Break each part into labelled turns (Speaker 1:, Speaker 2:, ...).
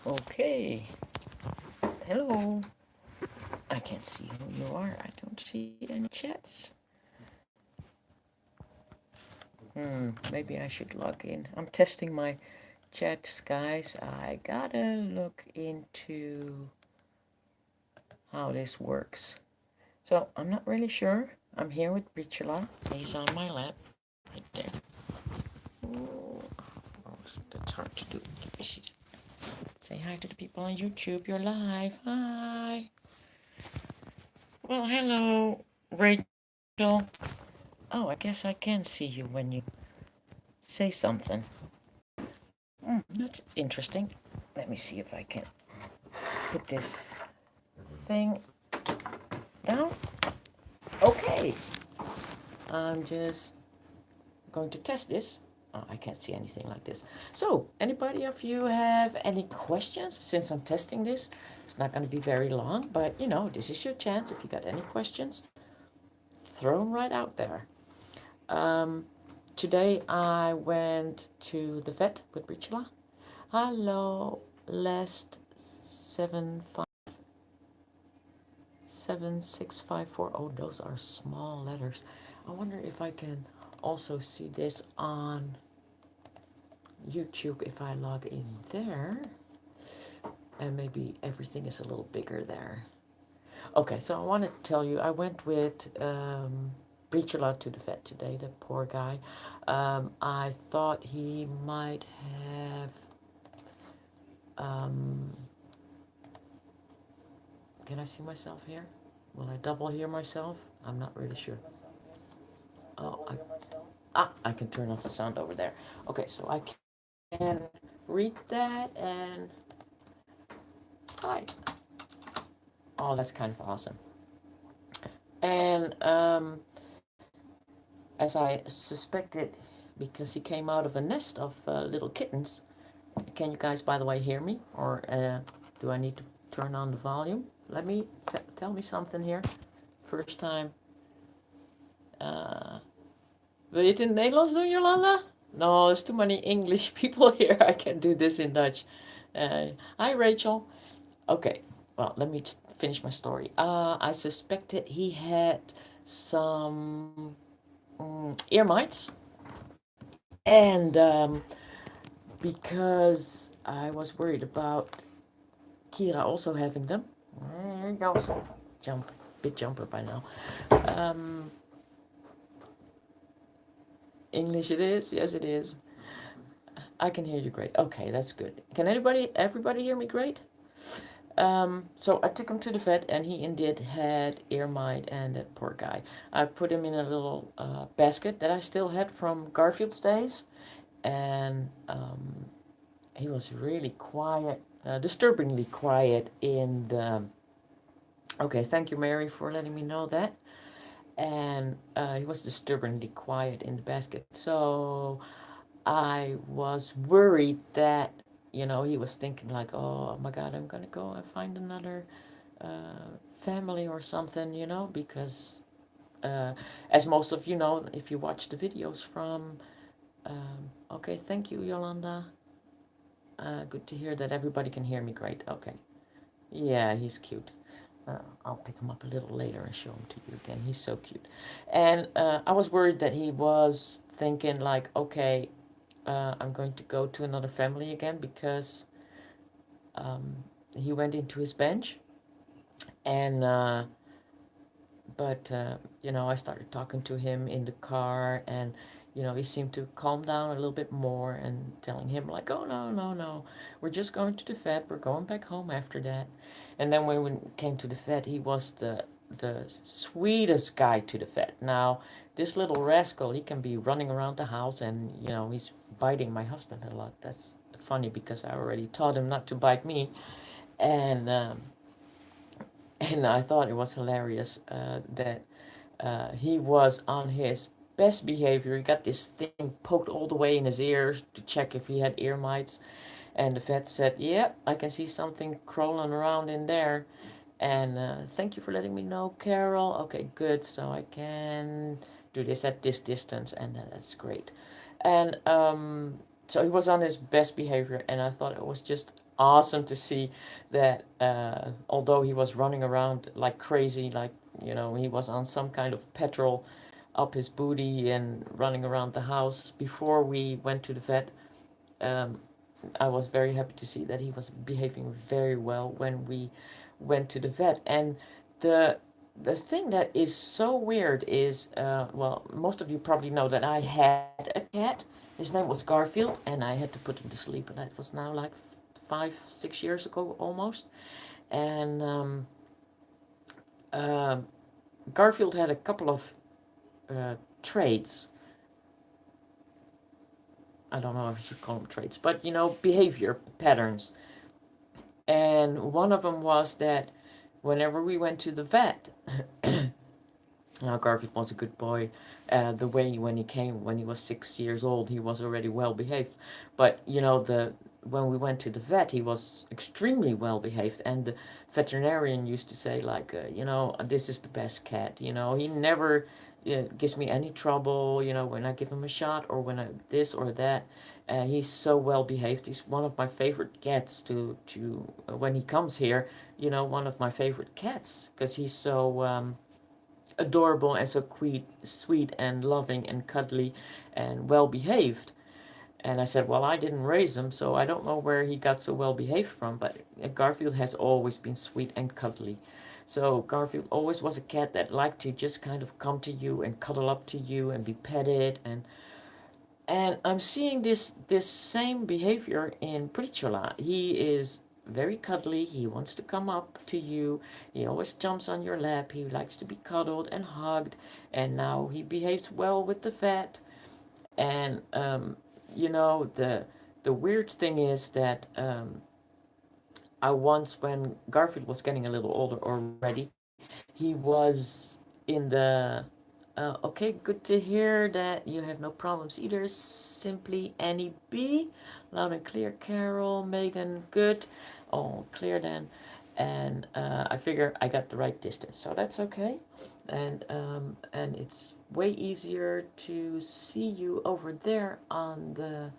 Speaker 1: Okay. Hello. I can't see who you are. I don't see any chats. Maybe I should log in. I'm testing my chats, guys. I gotta look into how this works. So I'm not really sure. I'm here with Brichula. He's on my lap, right there. Ooh, that's hard to do. Let me see. Say hi to the people on YouTube. You're live. Hi. Well, hello, Rachel. Oh, I guess I can see you when you say something. That's interesting. Let me see if I can put this thing down. Okay. I'm just going to test this. Oh, I can't see anything like this. So, anybody of you have any questions? Since I'm testing this, it's not going to be very long, but you know, this is your chance. If you got any questions, throw them right out there. Today I went to the vet with Brichula. Hello, last 75654. Oh, those are small letters. I wonder if I can also see this on YouTube if I log in there. And maybe everything is a little bigger there. Okay, so I want to tell you, I went with Brichula to the vet today, the poor guy. I thought he might have can I see myself here? Will I double hear myself? I'm not really sure. Oh, I can turn off the sound over there. Okay, so I can read that and hi. Oh, that's kind of awesome. And as I suspected, because he came out of a nest of little kittens. Can you guys, by the way, hear me? Or do I need to turn on the volume? Let me tell me something here. First time. Wil je het in het Nederlands doen, Jolanda? No, there's too many English people here. I can do this in Dutch. Hi, Rachel. Okay, well, let me finish my story. I suspected he had some ear mites. And because I was worried about Kira also having them. There you go. Jump, big jumper by now. English it is. Yes, it is. I can hear you great. Okay, that's good. Can everybody hear me great? So I took him to the vet, and he indeed had ear mite, and that poor guy. I put him in a little basket that I still had from Garfield's days, and he was really quiet, disturbingly quiet in the. Okay, thank you, Mary, for letting me know that. And he was disturbingly quiet in the basket, so I was worried that, you know, he was thinking like, oh my God, I'm gonna go and find another family or something, you know, because as most of you know, if you watch the videos from, okay, thank you, Yolanda. Good to hear that everybody can hear me great. Okay. Yeah, he's cute. I'll pick him up a little later and show him to you again. He's so cute. And I was worried that he was thinking like, okay, I'm going to go to another family again, because he went into his bench. And but you know, I started talking to him in the car, and you know, he seemed to calm down a little bit more, and telling him like, oh no, no, no, we're just going to the vet, we're going back home after that. And then when we came to the vet, he was the sweetest guy to the vet. Now this little rascal, he can be running around the house, and you know, he's biting my husband a lot. That's funny, because I already taught him not to bite me. And and I thought it was hilarious that he was on his best behavior. He got this thing poked all the way in his ears to check if he had ear mites. And the vet said, yeah, I can see something crawling around in there. And thank you for letting me know, Carol. Okay, good. So I can do this at this distance, and that's great. And so he was on his best behavior, and I thought it was just awesome to see that although he was running around like crazy, like, he was on some kind of petrol up his booty and running around the house before we went to the vet. Um, I was very happy to see that he was behaving very well when we went to the vet. And the the thing that is so weird is, well, most of you probably know that I had a cat. His name was Garfield, and I had to put him to sleep, and that was now like 5, 6 years ago almost. And uh, Garfield had a couple of traits. I don't know if you should call them traits, but behavior patterns. And one of them was that whenever we went to the vet, now Garfield was a good boy. The way when he came, when he was 6 years old, he was already well behaved. But the when we went to the vet, he was extremely well behaved, and the veterinarian used to say like, this is the best cat. He never gives me any trouble. When I give him a shot or when I this or that. He's so well behaved. He's one of my favorite cats to when he comes here. One of my favorite cats because he's so adorable and so sweet and loving and cuddly and well behaved. And I said, well, I didn't raise him, so I don't know where he got so well behaved from, but Garfield has always been sweet and cuddly. So Garfield always was a cat that liked to just kind of come to you and cuddle up to you and be petted, and I'm seeing this same behavior in Prichola. He is very cuddly. He wants to come up to you. He always jumps on your lap. He likes to be cuddled and hugged. And now he behaves well with the vet. And the weird thing is that I once, when Garfield was getting a little older already, he was in the okay, good to hear that you have no problems either. Simply Annie B. Loud and clear, Carol, Megan, good. All clear then. And I figure I got the right distance, so that's okay. And it's way easier to see you over there on the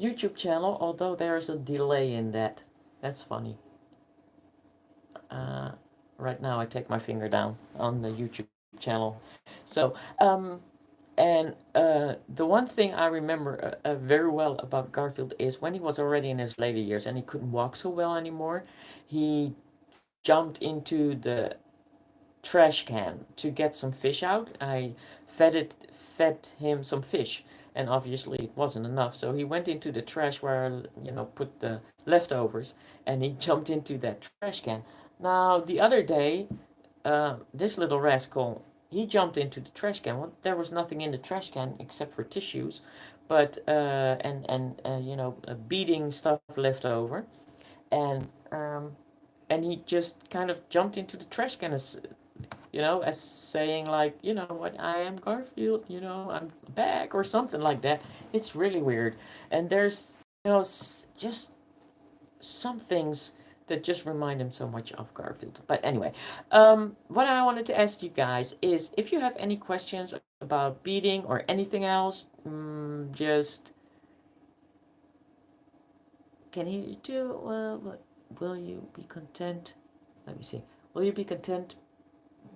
Speaker 1: YouTube channel, although there's a delay in that. That's funny. Uh, right now I take my finger down on the YouTube channel. So, the one thing I remember very well about Garfield is when he was already in his later years and he couldn't walk so well anymore, he jumped into the trash can to get some fish out. I fed him some fish, and obviously it wasn't enough. So he went into the trash where I put the leftovers, and he jumped into that trash can. Now the other day, this little rascal, he jumped into the trash can. Well, there was nothing in the trash can except for tissues, but beading stuff left over, and and he just kind of jumped into the trash can as saying like, what, I am Garfield, I'm back or something like that. It's really weird, and there's just some things that just remind him so much of Garfield. But anyway, what I wanted to ask you guys is if you have any questions about beading or anything else, just can you do? Will you be content? Let me see. Will you be content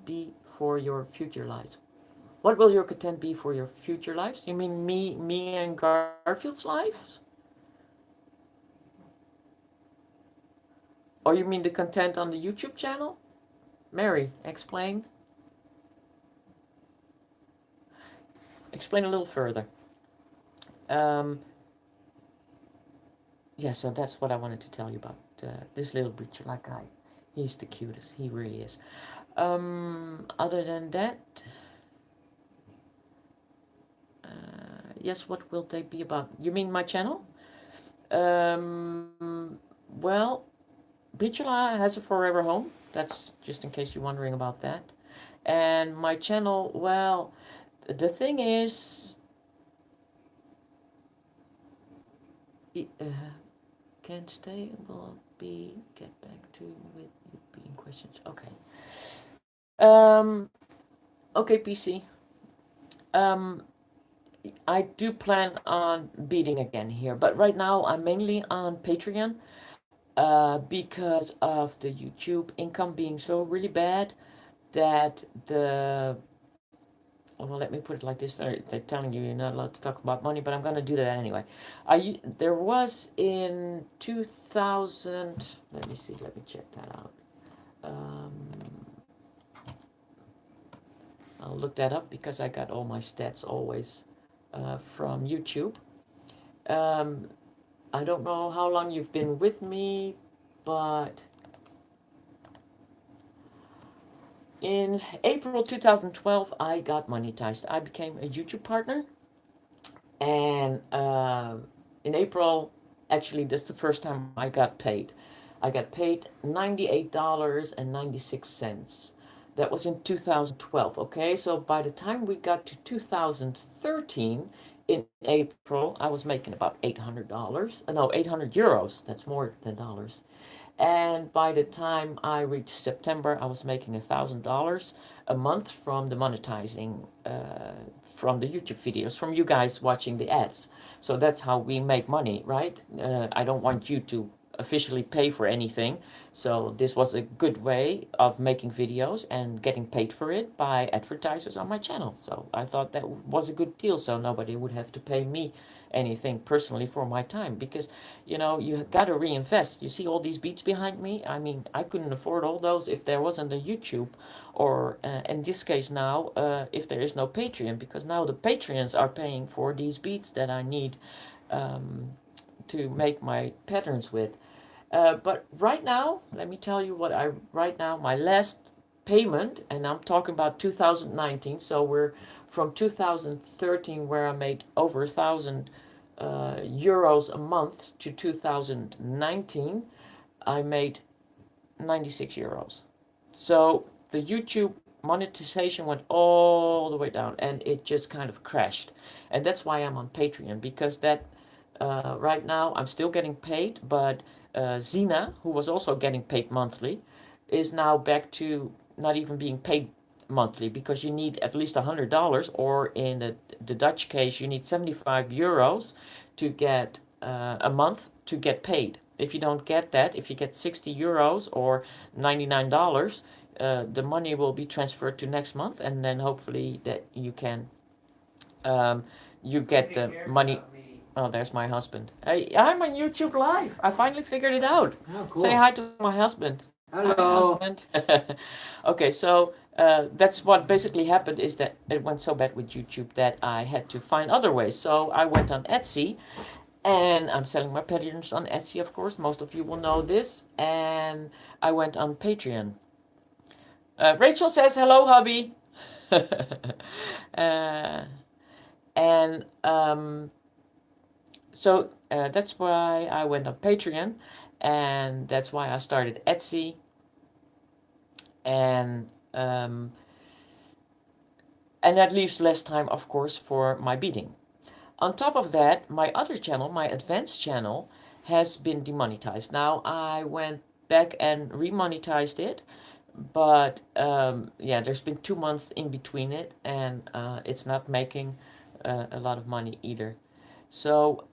Speaker 1: be for your future lives? What will your content be for your future lives? You mean me and Garfield's lives? Or you mean the content on the YouTube channel? Mary, explain. Explain a little further. Um, yeah, so that's what I wanted to tell you about this little breacher like guy. He's the cutest. He really is. Other than that, yes, what will they be about? You mean my channel? Well, Beachla has a forever home. That's just in case you're wondering about that. And my channel, well, the thing is, Can stay. Will be get back to with being questions. Okay. Um. Okay, PC. Um. I do plan on beating again here, but right now I'm mainly on Patreon. Because of the YouTube income being so really bad that the well, let me put it like this. They're telling you you're not allowed to talk about money, but I'm gonna do that anyway. There was in 2000. Let me see. Let me check that out. Um, I'll look that up because I got all my stats always from YouTube. Um, I don't know how long you've been with me, but in April 2012, I got monetized. I became a YouTube partner, and in April, actually, this is the first time I got paid. I got paid $98.96. That was in 2012. Okay, so by the time we got to 2013, in April, I was making about $800. No, €800. That's more than dollars. And by the time I reached September, I was making $1,000 a month from the monetizing, from the YouTube videos, from you guys watching the ads. So that's how we make money, right? I don't want you to officially pay for anything. So this was a good way of making videos and getting paid for it by advertisers on my channel. So I thought that was a good deal, so nobody would have to pay me anything personally for my time, because you got to reinvest. You see all these beats behind me? I mean, I couldn't afford all those if there wasn't a YouTube, or in this case now, if there is no Patreon, because now the Patreons are paying for these beats that I need um, to make my patterns with. But right now, let me tell you right now, my last payment, and I'm talking about 2019, so we're from 2013, where I made over €1,000 a month, to 2019, I made €96. So the YouTube monetization went all the way down, and it just kind of crashed. And that's why I'm on Patreon, because that right now I'm still getting paid, but Zina, who was also getting paid monthly, is now back to not even being paid monthly, because you need at least $100, or in the Dutch case, you need €75 to get a month to get paid. If you don't get that, if you get €60 or $99, the money will be transferred to next month, and then hopefully that you can you get the money. Oh, there's my husband. Hey, I'm on YouTube Live. I finally figured it out.
Speaker 2: Oh, cool.
Speaker 1: Say hi to my husband.
Speaker 2: Hello.
Speaker 1: Hi, husband. Okay, so that's what basically happened, is that it went so bad with YouTube that I had to find other ways. So I went on Etsy, and I'm selling my patterns on Etsy, of course. Most of you will know this. And I went on Patreon. Rachel says, hello, hubby. uh, and So that's why I went on Patreon, and that's why I started Etsy, and um, and that leaves less time, of course, for my beading. On top of that, my other channel, my advanced channel, has been demonetized. Now I went back and remonetized it, but yeah, there's been 2 months in between it, and it's not making a lot of money either. So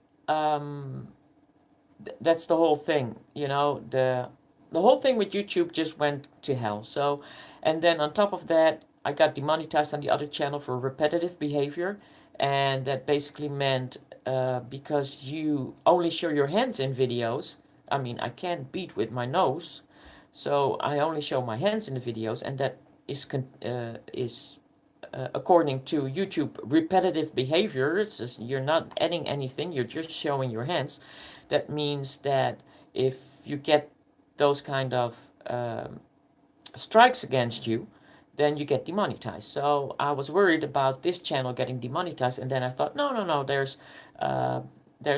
Speaker 1: that's the whole thing, the whole thing with YouTube just went to hell. So, and then on top of that, I got demonetized on the other channel for repetitive behavior, and that basically meant because you only show your hands in videos. I mean, I can't beat with my nose, so I only show my hands in the videos, and that is according to YouTube, repetitive behavior. It's just, you're not adding anything, you're just showing your hands. That means that if you get those kind of strikes against you, then you get demonetized. So I was worried about this channel getting demonetized, and then I thought, no, no, no, there's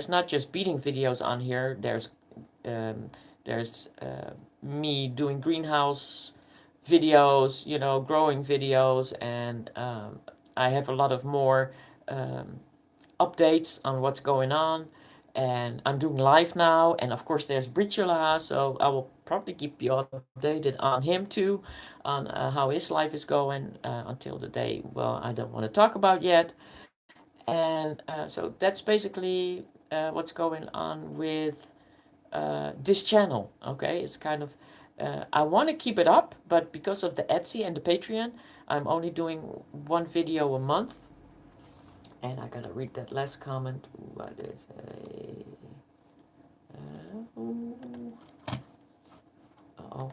Speaker 1: not just beating videos on here. Um, there's me doing greenhouse videos, growing videos, and I have a lot of more updates on what's going on. And I'm doing live now, and of course there's Britula, so I will probably keep you updated on him too, on how his life is going until the day, well, I don't want to talk about yet. And so that's basically what's going on with this channel. Okay, it's kind of I want to keep it up, but because of the Etsy and the Patreon, I'm only doing one video a month. And I gotta read that last comment. What is a oh.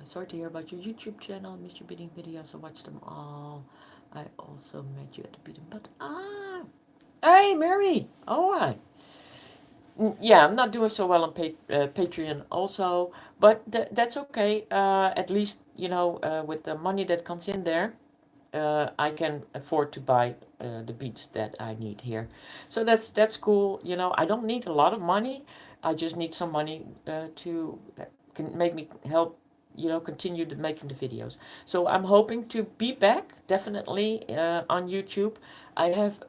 Speaker 1: Sorry to hear about your YouTube channel. Missed your bidding videos. I watched them all. I also met you at the bidding, but hey Mary. All right. Yeah, I'm not doing so well on Patreon also, but that's okay. At least with the money that comes in there, I can afford to buy the beads that I need here. So that's cool. I don't need a lot of money. I just need some money to can make me help. Continue making the videos. So I'm hoping to be back definitely on YouTube. I have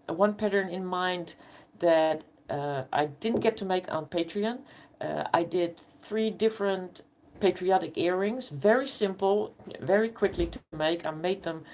Speaker 1: one pattern in mind that I didn't get to make on Patreon. I did 3 different patriotic earrings, very simple, very quickly to make. I made them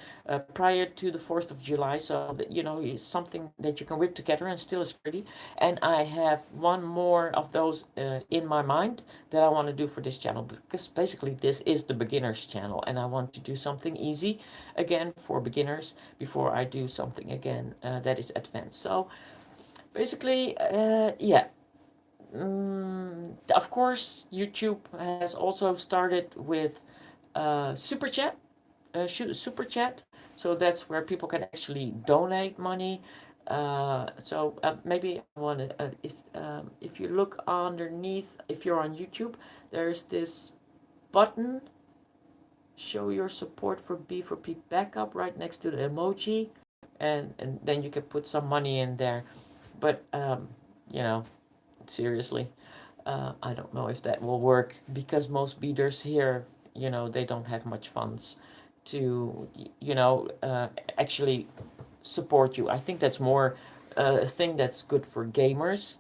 Speaker 1: prior to the 4th of July, so that it's something that you can whip together and still is pretty. And I have one more of those in my mind that I want to do for this channel, because basically this is the beginners channel, and I want to do something easy again for beginners before I do something again that is advanced. So basically, yeah. Of course, YouTube has also started with super chat, super chat. So that's where people can actually donate money. So maybe I want to, if you look underneath, if you're on YouTube, there's this button, show your support for B4P backup, right next to the emoji, and then you can put some money in there. But you know, seriously, I don't know if that will work, because most beaders here, they don't have much funds to, actually support you. I think that's more a thing that's good for gamers,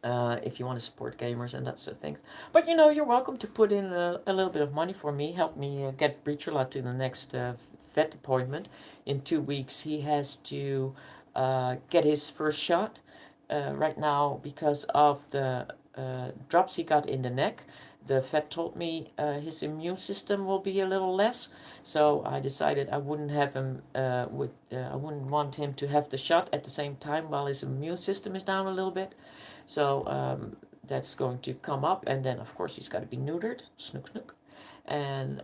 Speaker 1: if you want to support gamers and that sort of things. But you're welcome to put in a little bit of money for me, help me get Brichola to the next vet appointment. In 2 weeks, he has to get his first shot. Right now, because of the drops he got in the neck, the vet told me his immune system will be a little less. So I decided I wouldn't have him. I wouldn't want him to have the shot at the same time while his immune system is down a little bit. So that's going to come up, and then of course he's got to be neutered, snook snook, and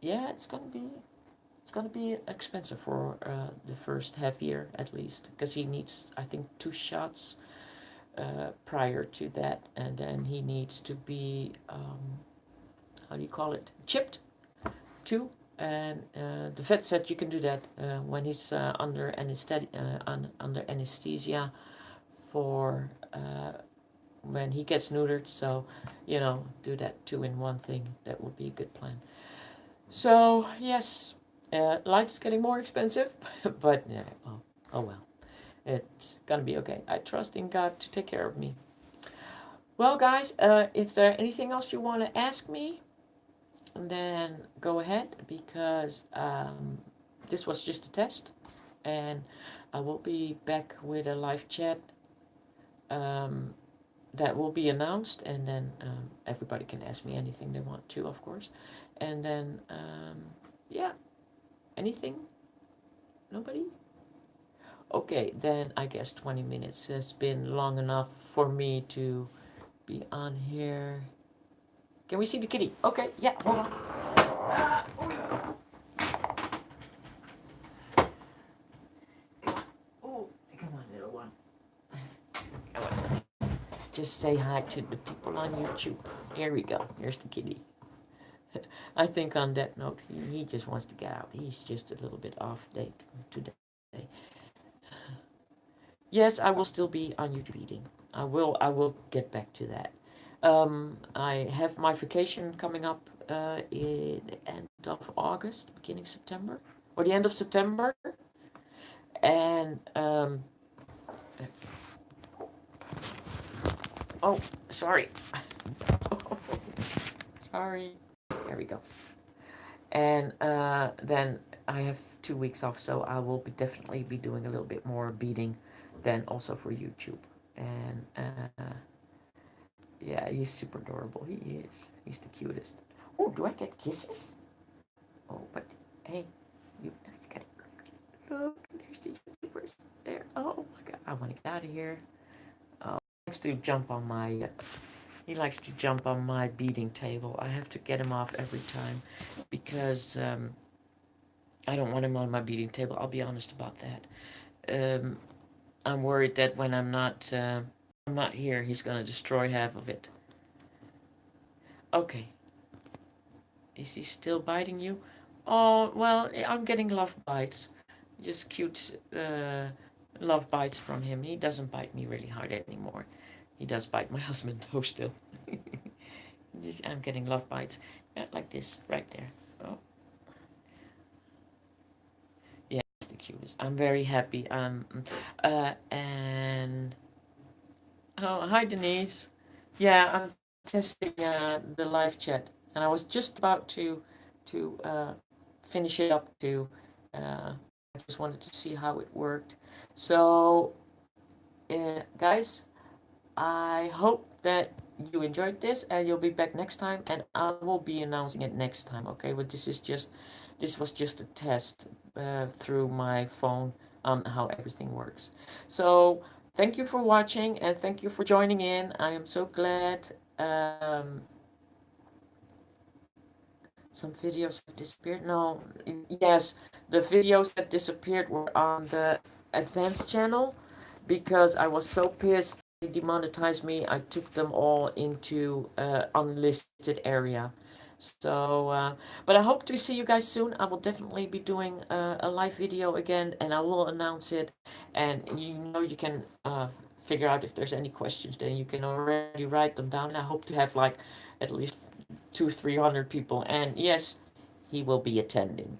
Speaker 1: yeah, it's gonna be expensive for the first half year at least, because he needs, I think, 2 shots prior to that, and then he needs to be how do you call it, chipped too. And the vet said you can do that when he's under anesthesia for when he gets neutered. So do that 2 in 1 thing. That would be a good plan. So yes, life is getting more expensive, but yeah, oh well, it's gonna be okay. I trust in God to take care of me. Well, guys, is there anything else you want to ask me? And then go ahead, because this was just a test, and I will be back with a live chat that will be announced, and then everybody can ask me anything they want to, of course. And then yeah, anything? Nobody? Okay, then I guess 20 minutes has been long enough for me to be on here. Can we see the kitty? Okay, yeah, hold on. Oh, come on, little one. Just say hi to the people on YouTube. Here we go. Here's the kitty. I think on that note, he just wants to get out. He's just a little bit off date today. Yes, I will still be on YouTube eating. I will get back to that. I have my vacation coming up in the end of August, beginning September. or the end of September. And oh, sorry. Sorry. There we go. And then I have 2 weeks off, so I will definitely be doing a little bit more beading then also for YouTube. And yeah, he's super adorable. He is. He's the cutest. Oh, do I get kisses? Oh, but hey, you guys gotta look. There's the YouTubers there. Oh my god, I want to get out of here. Oh, he likes to jump on my. He likes to jump on my beading table. I have to get him off every time because I don't want him on my beading table. I'll be honest about that. I'm worried that when I'm not here, he's gonna destroy half of it. Okay, is he still biting you? Oh well, I'm getting love bites, just cute love bites from him. He doesn't bite me really hard anymore. He does bite my husband though still. I'm getting love bites, yeah, like this right there. Oh yeah, it's the cutest. I'm very happy. And oh, hi Denise. Yeah, I'm testing the live chat, and I was just about to finish it up too. I just wanted to see how it worked. So, guys, I hope that you enjoyed this, and you'll be back next time, and I will be announcing it next time. Okay, but this was just a test through my phone on how everything works. So thank you for watching, and thank you for joining in. I am so glad. Some videos have disappeared. No, yes, the videos that disappeared were on the advanced channel because I was so pissed they demonetized me. I took them all into unlisted area. So, but I hope to see you guys soon. I will definitely be doing a live video again, and I will announce it. And you know, you can figure out if there's any questions. Then you can already write them down. I hope to have like at least 200-300 people, and yes, he will be attending.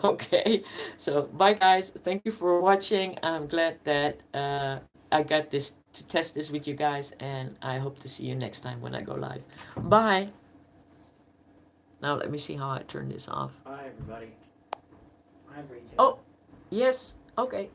Speaker 1: Okay, so bye guys, thank you for watching. I'm glad that I got this to test this with you guys, and I hope to see you next time when I go live. Bye. Now let me see how I turn this off.
Speaker 2: Hi everybody. Hi Rachel.
Speaker 1: Oh, yes, okay.